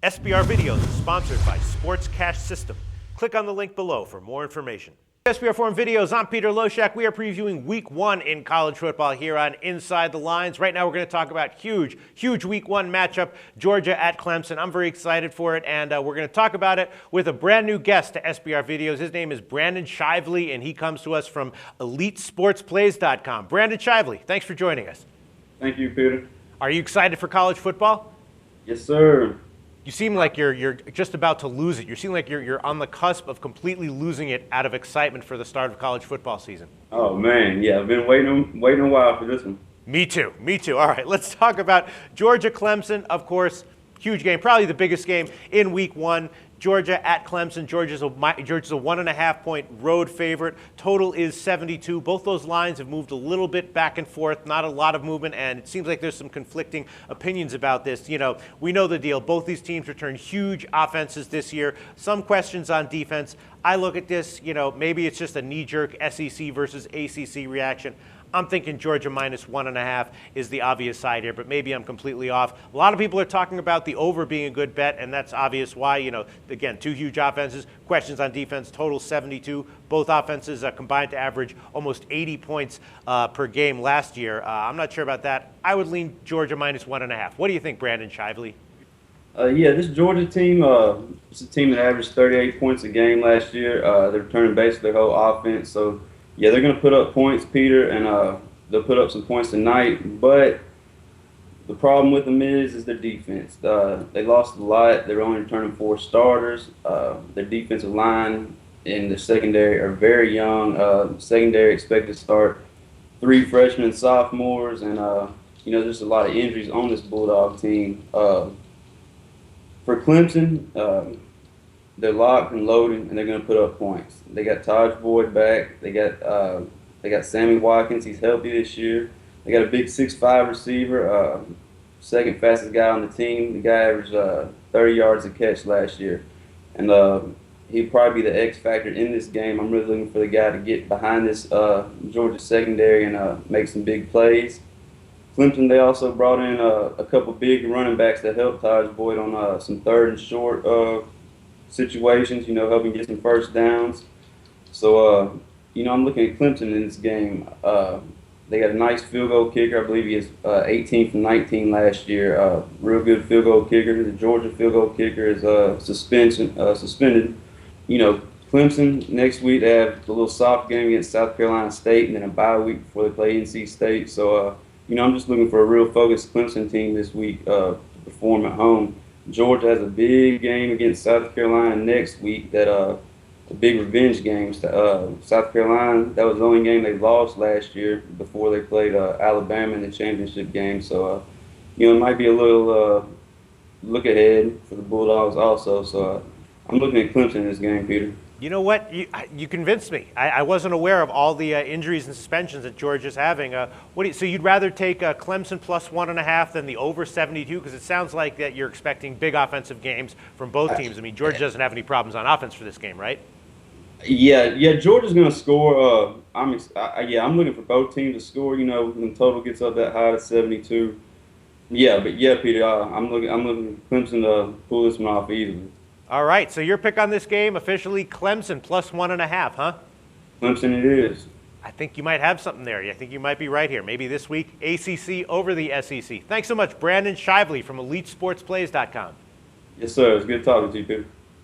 SBR Videos is sponsored by Sports Cash System. Click on the link below for more information. SBR Forum Videos, I'm Peter Loshak. We are previewing Week 1 in college football here on Inside the Lines. Right now we're going to talk about huge Week 1 matchup, Georgia at Clemson. I'm very excited for it, and we're going to talk about it with a brand new guest to SBR Videos. His name is Brandon Shively, and he comes to us from EliteSportsPlays.com. Brandon Shively, thanks for joining us. Thank you, Peter. Are you excited for college football? Yes, sir. You seem like you're just about to lose it. You seem like you're on the cusp of completely losing it out of excitement for the start of college football season. Oh, man. Yeah, I've been waiting a while for this one. Me too. All right, let's talk about Georgia-Clemson, of course. Huge game, probably the biggest game in Week 1. Georgia at Clemson. Georgia's a 1.5-point road favorite. Total is 72. Both those lines have moved a little bit back and forth, not a lot of movement, and it seems like there's some conflicting opinions about this. You know, we know the deal. Both these teams returned huge offenses this year. Some questions on defense. I look at this, you know, maybe it's just a knee-jerk SEC versus ACC reaction. I'm thinking Georgia minus 1.5 is the obvious side here, but maybe I'm completely off. A lot of people are talking about the over being a good bet, and that's obvious why. You know, again, two huge offenses, questions on defense, total 72. Both offenses combined to average almost 80 points per game last year. I'm not sure about that. I would lean Georgia minus 1.5. What do you think, Brandon Shively? Yeah, this Georgia team, it's a team that averaged 38 points a game last year. They're returning basically their whole offense, so yeah, they're going to put up points, Peter, and they'll put up some points tonight. But the problem with them is their defense. They lost a lot. They're only returning 4 starters. Their defensive line and the secondary are very young. Secondary expected to start 3 freshmen and sophomores, and you know, there's a lot of injuries on this Bulldog team. For Clemson, they're locked and loaded, and they're going to put up points. They got Taj Boyd back. They got Sammy Watkins. He's healthy this year. They got a big 6'5" receiver, second fastest guy on the team. The guy averaged 30 yards a catch last year, and he'll probably be the X factor in this game. I'm really looking for the guy to get behind this Georgia secondary and make some big plays. Clemson, they also brought in a couple big running backs that helped Taj Boyd on some third and short situations, you know, helping get some first downs. So, you know, I'm looking at Clemson in this game. They got a nice field goal kicker. I believe he is 18 from 19 last year. Real good field goal kicker. The Georgia field goal kicker is suspended. You know, Clemson next week they have a little soft game against South Carolina State, and then a bye week before they play NC State. So, you know, I'm just looking for a real focused Clemson team this week to perform at home. Georgia has a big game against South Carolina next week. That a big revenge game. South Carolina, that was the only game they lost last year before they played Alabama in the championship game. So, you know, it might be a little look ahead for the Bulldogs also. So, I'm looking at Clemson in this game, Peter. You know what? You convinced me. I wasn't aware of all the injuries and suspensions that Georgia's having. So you'd rather take Clemson plus 1.5 than the over 72? Because it sounds like that you're expecting big offensive games from both teams. I mean, Georgia doesn't have any problems on offense for this game, right? Yeah, Georgia's going to score. I'm looking for both teams to score. You know, when the total gets up that high to 72. Yeah, Peter, I'm looking for Clemson to pull this one off easily. All right, so your pick on this game, officially Clemson plus 1.5, huh? Clemson it is. I think you might have something there. I think you might be right here. Maybe this week, ACC over the SEC. Thanks so much, Brandon Shively from EliteSportsPlays.com. Yes, sir. It's good talking to you, Peter.